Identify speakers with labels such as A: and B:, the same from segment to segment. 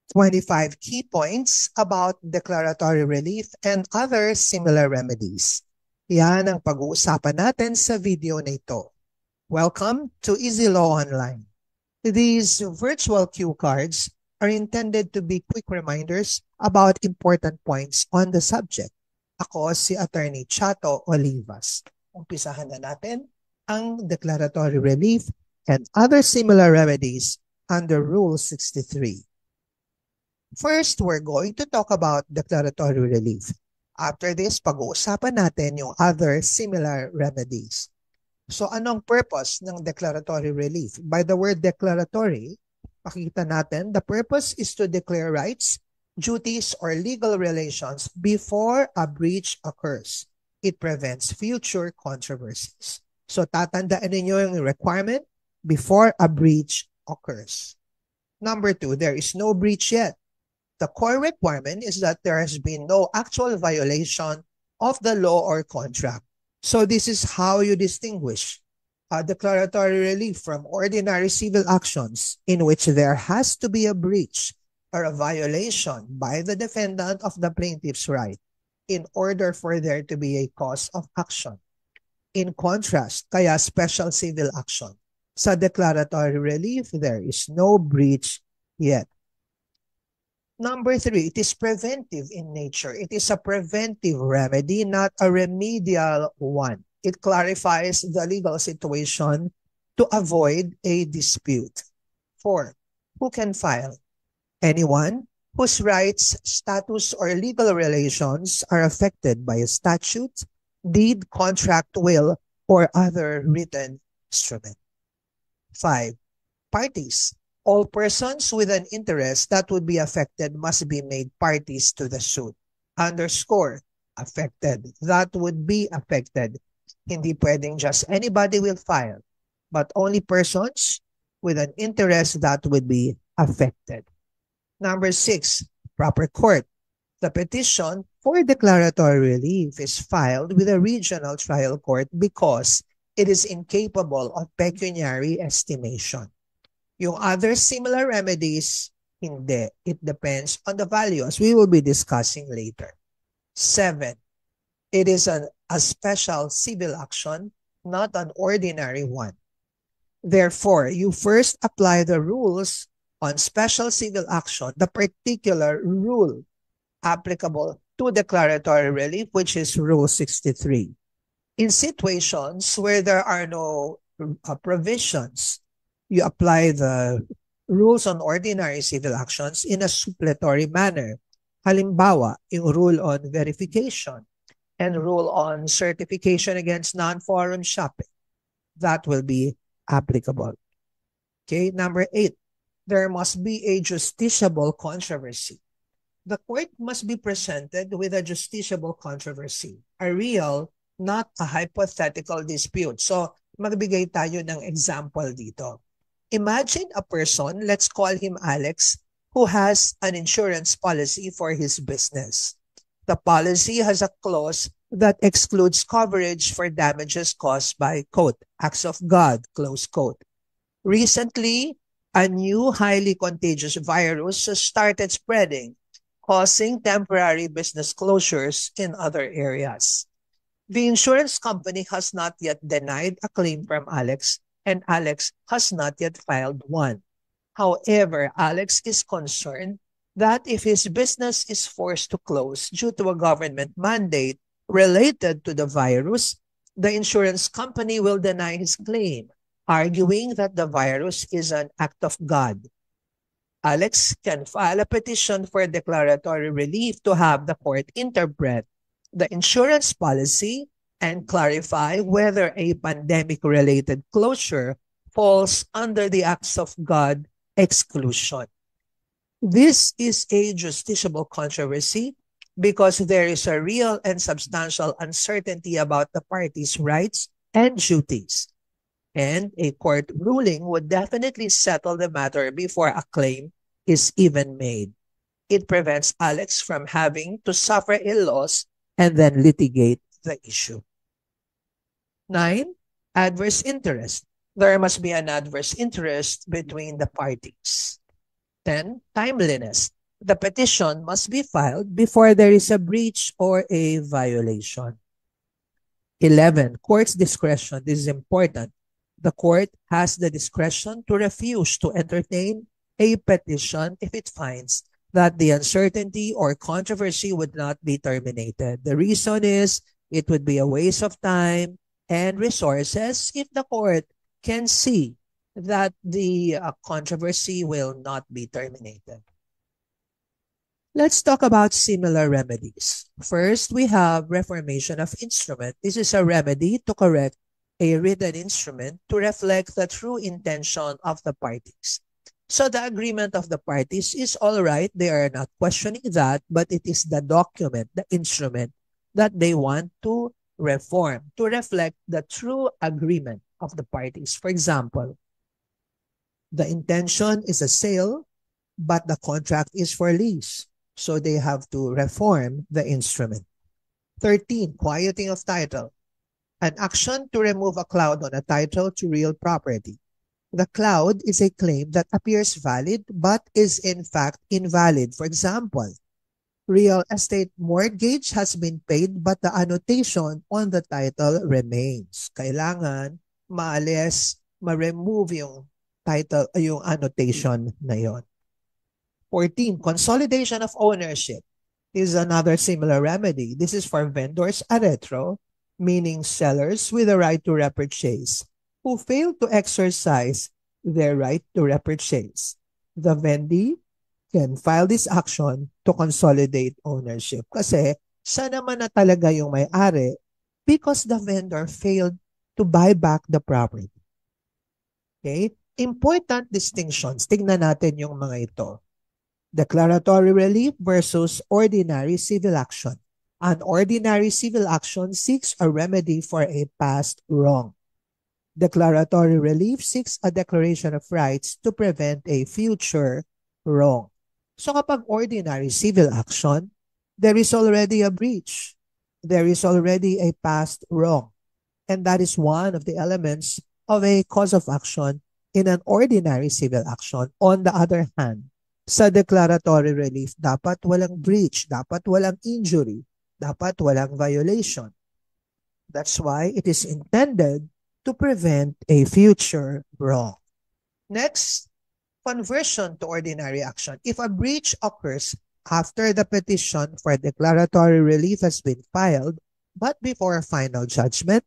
A: 25 key points about declaratory relief and other similar remedies. Yan ang pag-uusapan natin sa video na ito. Welcome to Easy Law Online. These virtual cue cards are intended to be quick reminders about important points on the subject. Ako si Attorney Chato Olivas. Umpisahan na natin ang declaratory relief and other similar remedies under Rule 63. First, we're going to talk about declaratory relief. After this, pag-uusapan natin yung other similar remedies. So anong purpose ng declaratory relief? By the word declaratory, pakita natin, the purpose is to declare rights, duties, or legal relations before a breach occurs. It prevents future controversies. So tatandaan ninyo yung requirement before a breach occurs. Number 2, there is no breach yet. The core requirement is that there has been no actual violation of the law or contract. So this is how you distinguish a declaratory relief from ordinary civil actions in which there has to be a breach or a violation by the defendant of the plaintiff's right in order for there to be a cause of action. In contrast, kaya special civil action. Sa declaratory relief, there is no breach yet. Number 3, it is preventive in nature. It is a preventive remedy, not a remedial one. It clarifies the legal situation to avoid a dispute. 4, who can file? Anyone whose rights, status, or legal relations are affected by a statute, deed, contract, will, or other written instrument. 5, parties. All persons with an interest that would be affected must be made parties to the suit. Underscore, affected. That would be affected. Hindi pwedeng just anybody will file, but only persons with an interest that would be affected. Number 6, proper court. The petition for declaratory relief is filed with a regional trial court because it is incapable of pecuniary estimation. Yung other similar remedies, hindi. It depends on the value as we will be discussing later. 7, it is a special civil action, not an ordinary one. Therefore, you first apply the rules on special civil action, the particular rule applicable to declaratory relief, which is Rule 63. In situations where there are no provisions, you apply the rules on ordinary civil actions in a suppletory manner. Halimbawa, yung rule on verification and rule on certification against non-forum shopping. That will be applicable. Okay, number 8, there must be a justiciable controversy. The court must be presented with a justiciable controversy, a real, not a hypothetical dispute. So, magbigay tayo ng example dito. Imagine a person, let's call him Alex, who has an insurance policy for his business. The policy has a clause that excludes coverage for damages caused by, quote, acts of God, close quote. Recently, a new highly contagious virus started spreading, causing temporary business closures in other areas. The insurance company has not yet denied a claim from Alex, and Alex has not yet filed one. However, Alex is concerned that if his business is forced to close due to a government mandate related to the virus, the insurance company will deny his claim, arguing that the virus is an act of God. Alex can file a petition for declaratory relief to have the court interpret the insurance policy and clarify whether a pandemic-related closure falls under the acts of God exclusion. This is a justiciable controversy because there is a real and substantial uncertainty about the parties' rights and duties. And a court ruling would definitely settle the matter before a claim is even made. It prevents Alex from having to suffer a loss and then litigate the issue. 9, adverse interest. There must be an adverse interest between the parties. 10, timeliness. The petition must be filed before there is a breach or a violation. 11. Court's discretion. This is important. The court has the discretion to refuse to entertain a petition if it finds that the uncertainty or controversy would not be terminated. The reason is it would be a waste of time and resources if the court can see that the controversy will not be terminated. Let's talk about similar remedies. First, we have reformation of instrument. This is a remedy to correct a written instrument to reflect the true intention of the parties. So the agreement of the parties is all right. They are not questioning that, but it is the document, the instrument that they want to reform to reflect the true agreement of the parties. For example, the intention is a sale, but the contract is for lease. So they have to reform the instrument. 13. Quieting of title. An action to remove a cloud on a title to real property. The cloud is a claim that appears valid but is in fact invalid. For example, real estate mortgage has been paid but the annotation on the title remains. Kailangan maalis, ma-remove yung title, yung annotation na yon. 14. Consolidation of ownership is another similar remedy. This is for vendors a retro, meaning sellers with the right to repurchase, who fail to exercise their right to repurchase. The vendee can file this action to consolidate ownership. Kasi siya naman na talaga yung may-ari because the vendor failed to buy back the property. Okay? Important distinctions. Tingnan natin yung mga ito. Declaratory relief versus ordinary civil action. An ordinary civil action seeks a remedy for a past wrong. Declaratory relief seeks a declaration of rights to prevent a future wrong. So kapag ordinary civil action, there is already a breach. There is already a past wrong. And that is one of the elements of a cause of action in an ordinary civil action. On the other hand, sa declaratory relief, dapat walang breach, dapat walang injury, dapat walang violation. That's why it is intended to prevent a future wrong. Next, conversion to ordinary action. If a breach occurs after the petition for declaratory relief has been filed, but before a final judgment,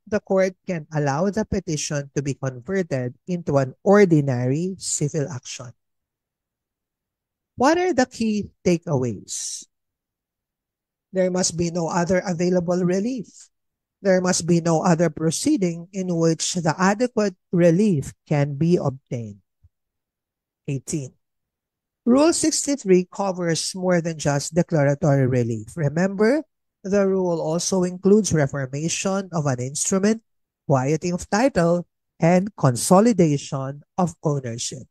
A: the court can allow the petition to be converted into an ordinary civil action. What are the key takeaways? There must be no other available relief. There must be no other proceeding in which the adequate relief can be obtained. 18. Rule 63 covers more than just declaratory relief. Remember, the rule also includes reformation of an instrument, quieting of title, and consolidation of ownership.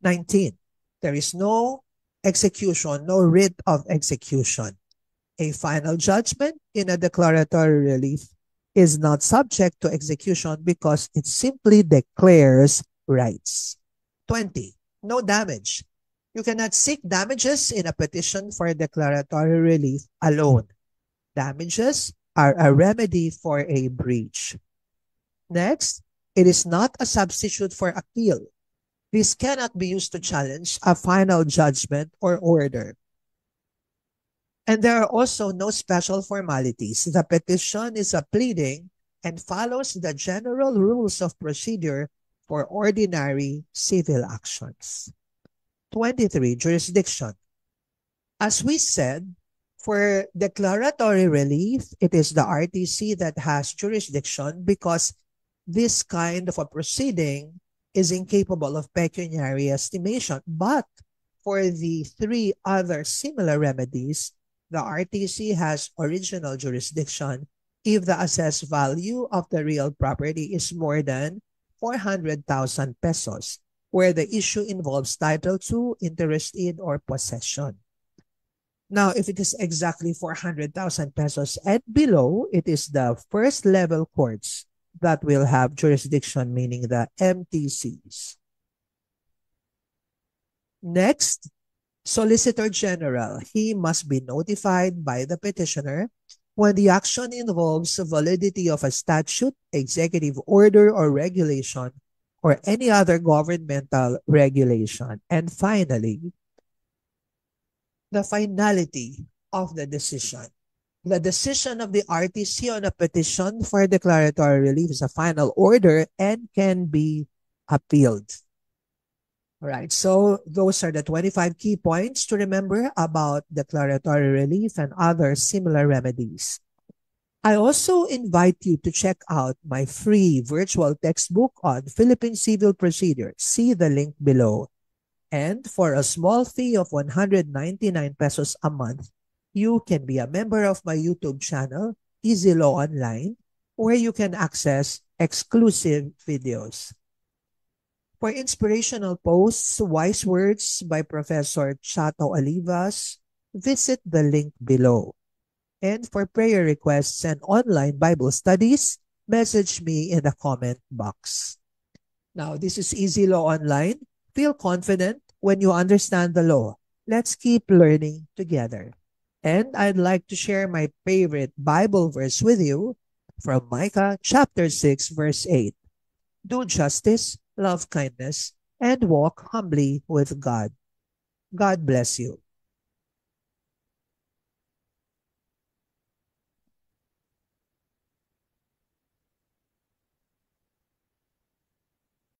A: 19. There is no execution, no writ of execution. A final judgment in a declaratory relief is not subject to execution because it simply declares rights. 20. No damage. You cannot seek damages in a petition for declaratory relief alone. Damages are a remedy for a breach. Next, it is not a substitute for appeal. This cannot be used to challenge a final judgment or order. And there are also no special formalities. The petition is a pleading and follows the general rules of procedure for ordinary civil actions. 23. Jurisdiction. As we said, for declaratory relief, it is the RTC that has jurisdiction because this kind of a proceeding is incapable of pecuniary estimation. But for the three other similar remedies, the RTC has original jurisdiction if the assessed value of the real property is more than 400,000 pesos, where the issue involves title to, interest in, or possession. Now, if it is exactly 400,000 pesos and below, it is the first level courts that will have jurisdiction, meaning the MTCs. Next, Solicitor General, he must be notified by the petitioner when the action involves the validity of a statute, executive order, or regulation, or any other governmental regulation. And finally, the finality of the decision. The decision of the RTC on a petition for declaratory relief is a final order and can be appealed. All right, so those are the 25 key points to remember about declaratory relief and other similar remedies. I also invite you to check out my free virtual textbook on Philippine Civil Procedure. See the link below. And for a small fee of 199 pesos a month, you can be a member of my YouTube channel, Easy Law Online, where you can access exclusive videos. For inspirational posts, wise words by Professor Chato Olivas, visit the link below. And for prayer requests and online Bible studies, message me in the comment box. Now, this is Easy Law Online. Feel confident when you understand the law. Let's keep learning together. And I'd like to share my favorite Bible verse with you from Micah chapter 6, verse 8. Do justice, love kindness, and walk humbly with God. God bless you.